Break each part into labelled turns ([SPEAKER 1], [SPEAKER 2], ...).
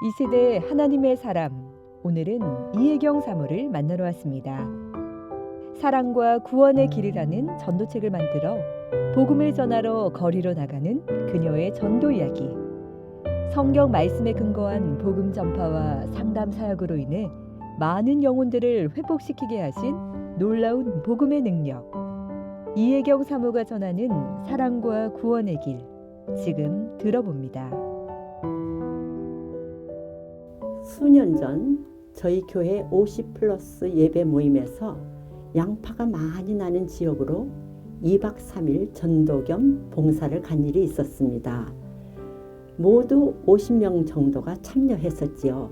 [SPEAKER 1] 이 세대 하나님의 사람, 오늘은 이혜경 사모를 만나러 왔습니다. 사랑과 구원의 길이라는 전도책을 만들어 복음을 전하러 거리로 나가는 그녀의 전도 이야기. 성경 말씀에 근거한 복음 전파와 상담 사역으로 인해 많은 영혼들을 회복시키게 하신 놀라운 복음의 능력. 이혜경 사모가 전하는 사랑과 구원의 길, 지금 들어봅니다.
[SPEAKER 2] 수년 전 저희 교회 50+ 예배 모임에서 양파가 많이 나는 지역으로 2박 3일 전도 겸 봉사를 간 일이 있었습니다. 모두 50명 정도가 참여했었지요.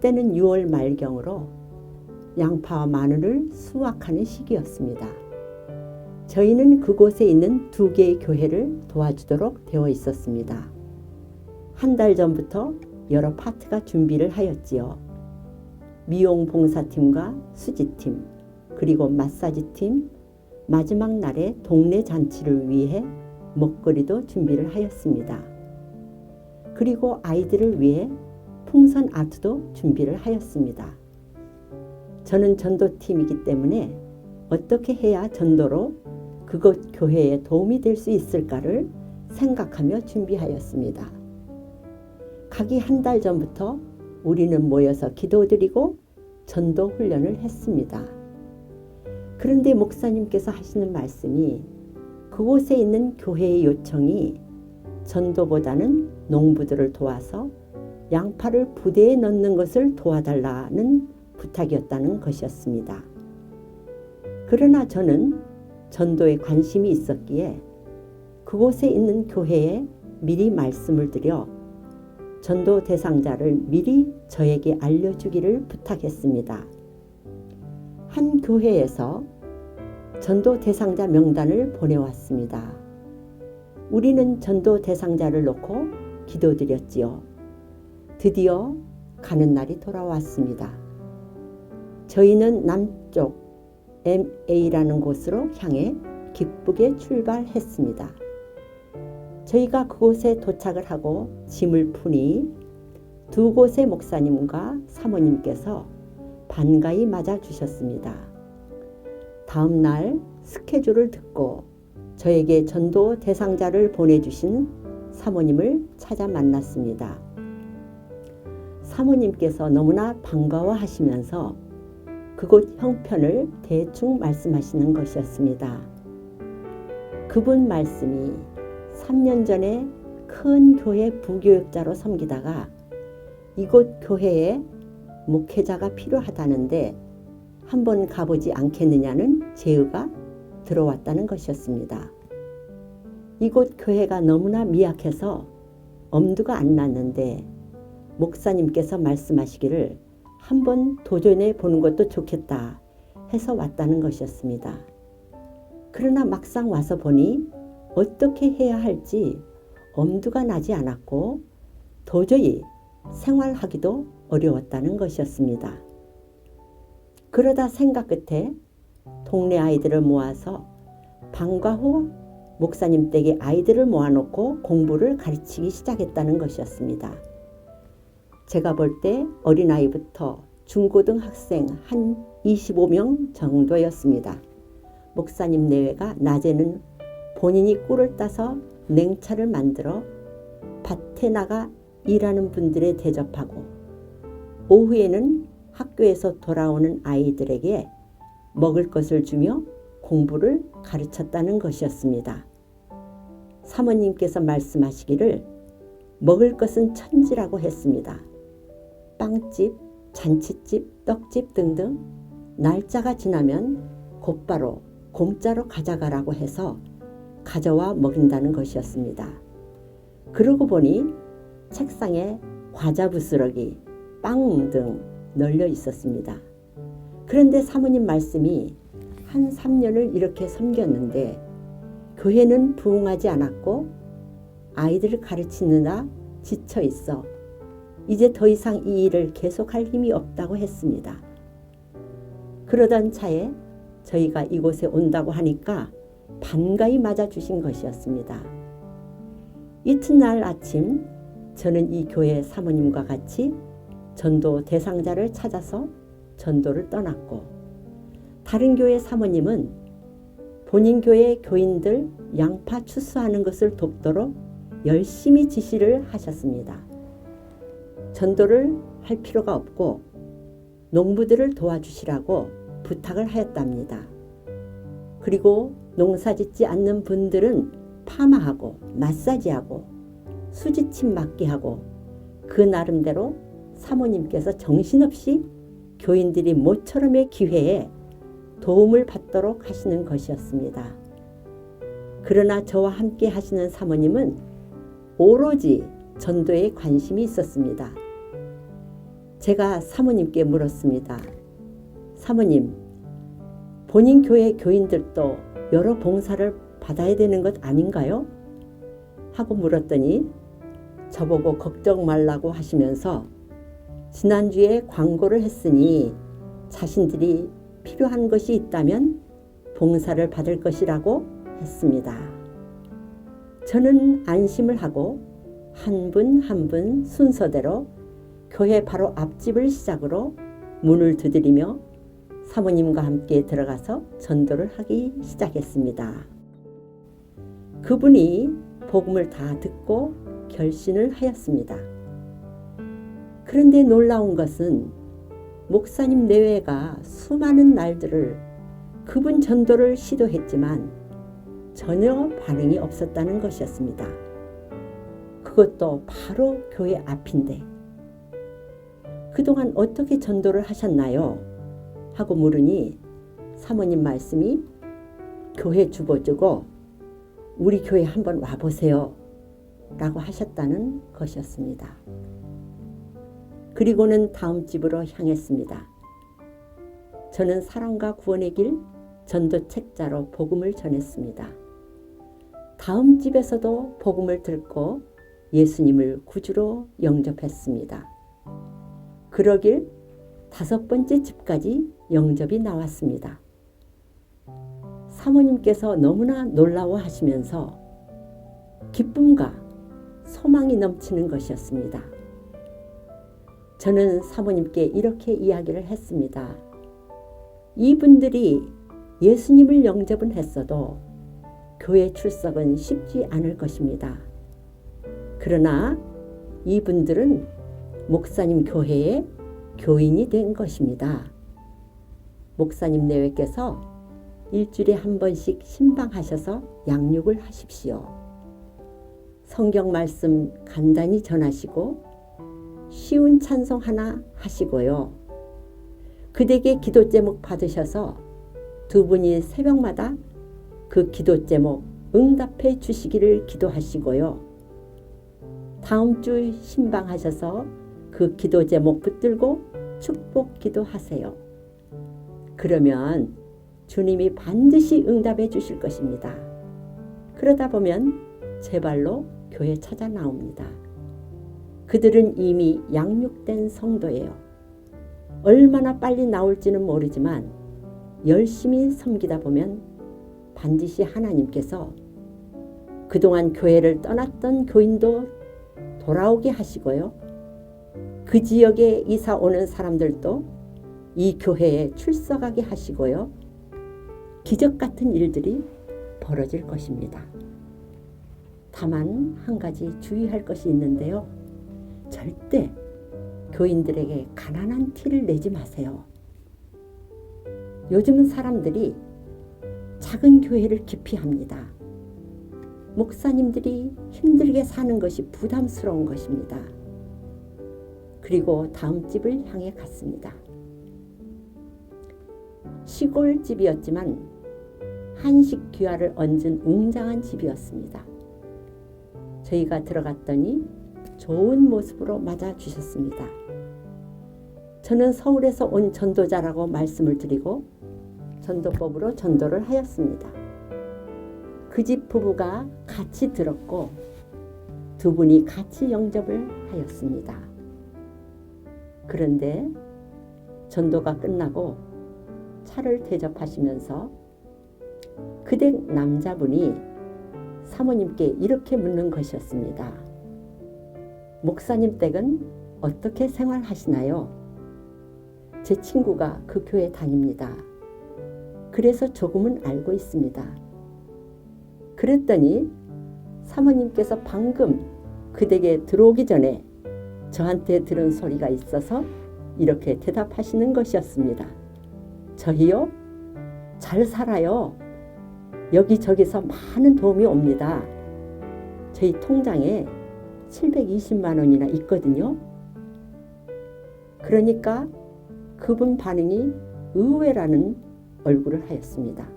[SPEAKER 2] 때는 6월 말경으로 양파와 마늘을 수확하는 시기였습니다. 저희는 그곳에 있는 2개의 교회를 도와주도록 되어 있었습니다. 한 달 전부터 여러 파트가 준비를 하였지요. 미용 봉사팀과 수지팀, 그리고 마사지팀, 마지막 날에 동네 잔치를 위해 먹거리도 준비를 하였습니다. 그리고 아이들을 위해 풍선 아트도 준비를 하였습니다. 저는 전도팀이기 때문에 어떻게 해야 전도로 그곳 교회에 도움이 될 수 있을까를 생각하며 준비하였습니다. 가기 한 달 전부터 우리는 모여서 기도드리고 전도 훈련을 했습니다. 그런데 목사님께서 하시는 말씀이 그곳에 있는 교회의 요청이 전도보다는 농부들을 도와서 양파를 부대에 넣는 것을 도와달라는 부탁이었다는 것이었습니다. 그러나 저는 전도에 관심이 있었기에 그곳에 있는 교회에 미리 말씀을 드려 전도 대상자를 미리 저에게 알려주기를 부탁했습니다. 한 교회에서 전도 대상자 명단을 보내왔습니다. 우리는 전도 대상자를 놓고 기도드렸지요. 드디어 가는 날이 돌아왔습니다. 저희는 남쪽 MA라는 곳으로 향해 기쁘게 출발했습니다. 저희가 그곳에 도착을 하고 짐을 푸니 2곳의 목사님과 사모님께서 반가이 맞아주셨습니다. 다음 날 스케줄을 듣고 저에게 전도 대상자를 보내주신 사모님을 찾아 만났습니다. 사모님께서 너무나 반가워하시면서 그곳 형편을 대충 말씀하시는 것이었습니다. 그분 말씀이 3년 전에 큰 교회 부교육자로 섬기다가 이곳 교회에 목회자가 필요하다는데 한번 가보지 않겠느냐는 제의가 들어왔다는 것이었습니다. 이곳 교회가 너무나 미약해서 엄두가 안 났는데 목사님께서 말씀하시기를 한번 도전해 보는 것도 좋겠다 해서 왔다는 것이었습니다. 그러나 막상 와서 보니 어떻게 해야 할지 엄두가 나지 않았고 도저히 생활하기도 어려웠다는 것이었습니다. 그러다 생각 끝에 동네 아이들을 모아서 방과 후 목사님 댁에 아이들을 모아놓고 공부를 가르치기 시작했다는 것이었습니다. 제가 볼 때 어린아이부터 중고등학생 한 25명 정도였습니다. 목사님 내외가 낮에는 본인이 꿀을 따서 냉차를 만들어 밭에 나가 일하는 분들에 대접하고 오후에는 학교에서 돌아오는 아이들에게 먹을 것을 주며 공부를 가르쳤다는 것이었습니다. 사모님께서 말씀하시기를 먹을 것은 천지라고 했습니다. 빵집, 잔치집, 떡집 등등 날짜가 지나면 곧바로 공짜로 가져가라고 해서 가져와 먹인다는 것이었습니다. 그러고 보니 책상에 과자 부스러기, 빵 등 널려 있었습니다. 그런데 사모님 말씀이 한 3년을 이렇게 섬겼는데 교회는 부흥하지 않았고 아이들을 가르치느라 지쳐 있어 이제 더 이상 이 일을 계속할 힘이 없다고 했습니다. 그러던 차에 저희가 이곳에 온다고 하니까 반가이 맞아주신 것이었습니다. 이튿날 아침 저는 이 교회 사모님과 같이 전도 대상자를 찾아서 전도를 떠났고, 다른 교회 사모님은 본인 교회 교인들 양파 추수하는 것을 돕도록 열심히 지시를 하셨습니다. 전도를 할 필요가 없고 농부들을 도와주시라고 부탁을 하였답니다. 그리고 농사 짓지 않는 분들은 파마하고 마사지하고 수지침 맞게 하고, 그 나름대로 사모님께서 정신없이 교인들이 모처럼의 기회에 도움을 받도록 하시는 것이었습니다. 그러나 저와 함께 하시는 사모님은 오로지 전도에 관심이 있었습니다. 제가 사모님께 물었습니다. 사모님, 본인 교회 교인들도 여러 봉사를 받아야 되는 것 아닌가요? 하고 물었더니 저보고 걱정 말라고 하시면서 지난주에 광고를 했으니 자신들이 필요한 것이 있다면 봉사를 받을 것이라고 했습니다. 저는 안심을 하고 한 분 한 분 순서대로 교회 바로 앞집을 시작으로 문을 두드리며 사모님과 함께 들어가서 전도를 하기 시작했습니다. 그분이 복음을 다 듣고 결신을 하였습니다. 그런데 놀라운 것은 목사님 내외가 수많은 날들을 그분 전도를 시도했지만 전혀 반응이 없었다는 것이었습니다. 그것도 바로 교회 앞인데 그동안 어떻게 전도를 하셨나요? 하고 물으니 사모님 말씀이 교회 주보주고 우리 교회 한번 와보세요 라고 하셨다는 것이었습니다. 그리고는 다음 집으로 향했습니다. 저는 사랑과 구원의 길 전도 책자로 복음을 전했습니다. 다음 집에서도 복음을 듣고 예수님을 구주로 영접했습니다. 그러길 5번째 집까지 영접이 나왔습니다. 사모님께서 너무나 놀라워하시면서 기쁨과 소망이 넘치는 것이었습니다. 저는 사모님께 이렇게 이야기를 했습니다. 이분들이 예수님을 영접은 했어도 교회 출석은 쉽지 않을 것입니다. 그러나 이분들은 목사님 교회의 교인이 된 것입니다. 목사님 내외께서 일주일에 한 번씩 신방하셔서 양육을 하십시오. 성경 말씀 간단히 전하시고 쉬운 찬송 하나 하시고요. 그대에게 기도 제목 받으셔서 두 분이 새벽마다 그 기도 제목 응답해 주시기를 기도하시고요. 다음 주 신방하셔서 그 기도 제목 붙들고 축복 기도하세요. 그러면 주님이 반드시 응답해 주실 것입니다. 그러다 보면 제 발로 교회 찾아 나옵니다. 그들은 이미 양육된 성도예요. 얼마나 빨리 나올지는 모르지만 열심히 섬기다 보면 반드시 하나님께서 그동안 교회를 떠났던 교인도 돌아오게 하시고요. 그 지역에 이사 오는 사람들도 이 교회에 출석하게 하시고요. 기적 같은 일들이 벌어질 것입니다. 다만 한 가지 주의할 것이 있는데요. 절대 교인들에게 가난한 티를 내지 마세요. 요즘 사람들이 작은 교회를 기피합니다. 목사님들이 힘들게 사는 것이 부담스러운 것입니다. 그리고 다음 집을 향해 갔습니다. 시골집이었지만 한식 귀화를 얹은 웅장한 집이었습니다. 저희가 들어갔더니 좋은 모습으로 맞아주셨습니다. 저는 서울에서 온 전도자라고 말씀을 드리고 전도법으로 전도를 하였습니다. 그 집 부부가 같이 들었고 두 분이 같이 영접을 하였습니다. 그런데 전도가 끝나고 차를 대접하시면서 그댁 남자분이 사모님께 이렇게 묻는 것이었습니다. 목사님 댁은 어떻게 생활하시나요? 제 친구가 그 교회 다닙니다. 그래서 조금은 알고 있습니다. 그랬더니 사모님께서 방금 그 댁에 들어오기 전에 저한테 들은 소리가 있어서 이렇게 대답하시는 것이었습니다. 저희요? 잘 살아요. 여기저기서 많은 도움이 옵니다. 저희 통장에 720만 원이나 있거든요. 그러니까 그분 반응이 의외라는 얼굴을 하였습니다.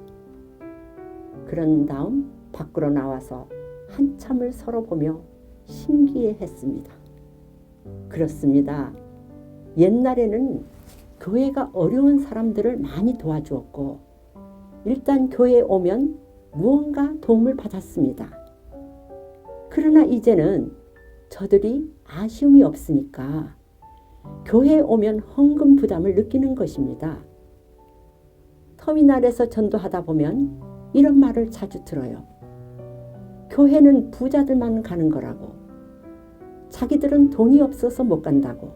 [SPEAKER 2] 그런 다음 밖으로 나와서 한참을 서로 보며 신기해했습니다. 그렇습니다. 옛날에는 교회가 어려운 사람들을 많이 도와주었고 일단 교회에 오면 무언가 도움을 받았습니다. 그러나 이제는 저들이 아쉬움이 없으니까 교회에 오면 헌금 부담을 느끼는 것입니다. 터미널에서 전도하다 보면 이런 말을 자주 들어요. 교회는 부자들만 가는 거라고. 자기들은 돈이 없어서 못 간다고.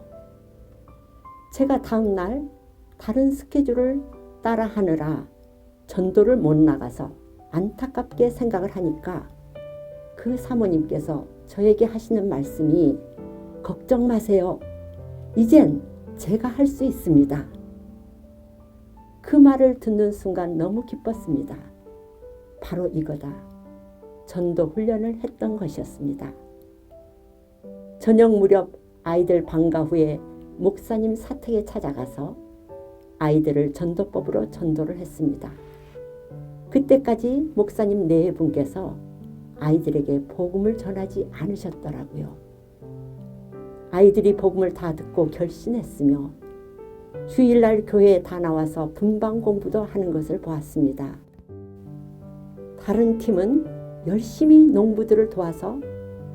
[SPEAKER 2] 제가 다음 날 다른 스케줄을 따라 하느라 전도를 못 나가서 안타깝게 생각을 하니까 그 사모님께서 저에게 하시는 말씀이 걱정 마세요. 이젠 제가 할 수 있습니다. 그 말을 듣는 순간 너무 기뻤습니다. 바로 이거다. 전도 훈련을 했던 것이었습니다. 저녁 무렵 아이들 방과 후에 목사님 사택에 찾아가서 아이들을 전도법으로 전도를 했습니다. 그때까지 목사님 네 분께서 아이들에게 복음을 전하지 않으셨더라고요. 아이들이 복음을 다 듣고 결신했으며 주일날 교회에 다 나와서 분방 공부도 하는 것을 보았습니다. 다른 팀은 열심히 농부들을 도와서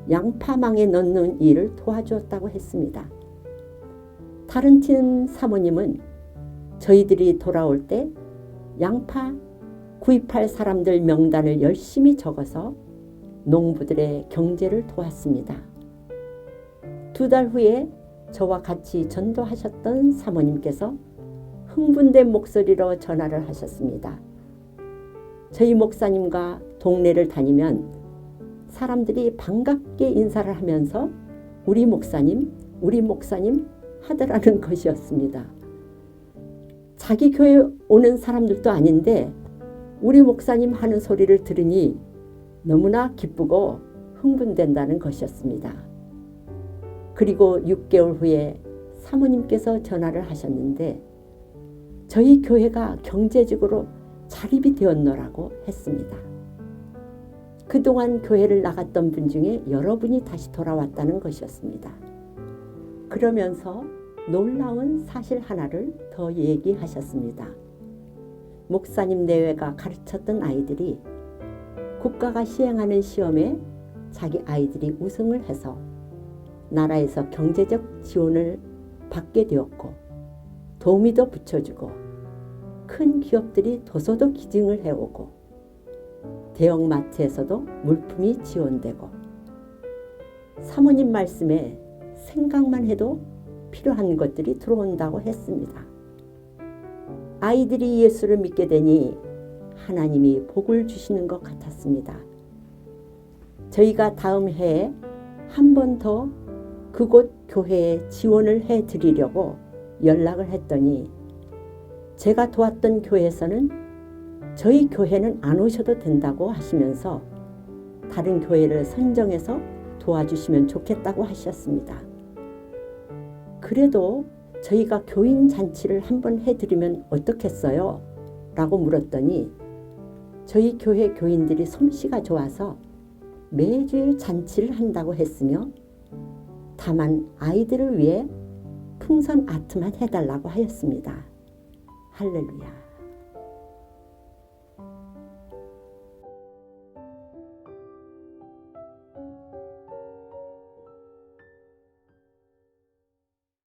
[SPEAKER 2] 양파망에 넣는 일을 도와주었다고 했습니다. 다른 팀 사모님은 저희들이 돌아올 때 양파 구입할 사람들 명단을 열심히 적어서 농부들의 경제를 도왔습니다. 2달 후에 저와 같이 전도하셨던 사모님께서 흥분된 목소리로 전화를 하셨습니다. 저희 목사님과 동네를 다니면 사람들이 반갑게 인사를 하면서 우리 목사님 하더라는 것이었습니다. 자기 교회 오는 사람들도 아닌데 우리 목사님 하는 소리를 들으니 너무나 기쁘고 흥분된다는 것이었습니다. 그리고 6개월 후에 사모님께서 전화를 하셨는데 저희 교회가 경제적으로 자립이 되었노라고 했습니다. 그동안 교회를 나갔던 분 중에 여러분이 다시 돌아왔다는 것이었습니다. 그러면서 놀라운 사실 하나를 더 얘기하셨습니다. 목사님 내외가 가르쳤던 아이들이 국가가 시행하는 시험에 자기 아이들이 우승을 해서 나라에서 경제적 지원을 받게 되었고 도우미도 붙여주고 큰 기업들이 도서도 기증을 해오고 대형마트에서도 물품이 지원되고 사모님 말씀에 생각만 해도 필요한 것들이 들어온다고 했습니다. 아이들이 예수를 믿게 되니 하나님이 복을 주시는 것 같았습니다. 저희가 다음 해에 한 번 더 그곳 교회에 지원을 해드리려고 연락을 했더니 제가 도왔던 교회에서는 저희 교회는 안 오셔도 된다고 하시면서 다른 교회를 선정해서 도와주시면 좋겠다고 하셨습니다. 그래도 저희가 교인 잔치를 한번 해드리면 어떻겠어요? 라고 물었더니 저희 교회 교인들이 솜씨가 좋아서 매주일 잔치를 한다고 했으며 다만 아이들을 위해 풍선 아트만 해달라고 하였습니다. 할렐루야.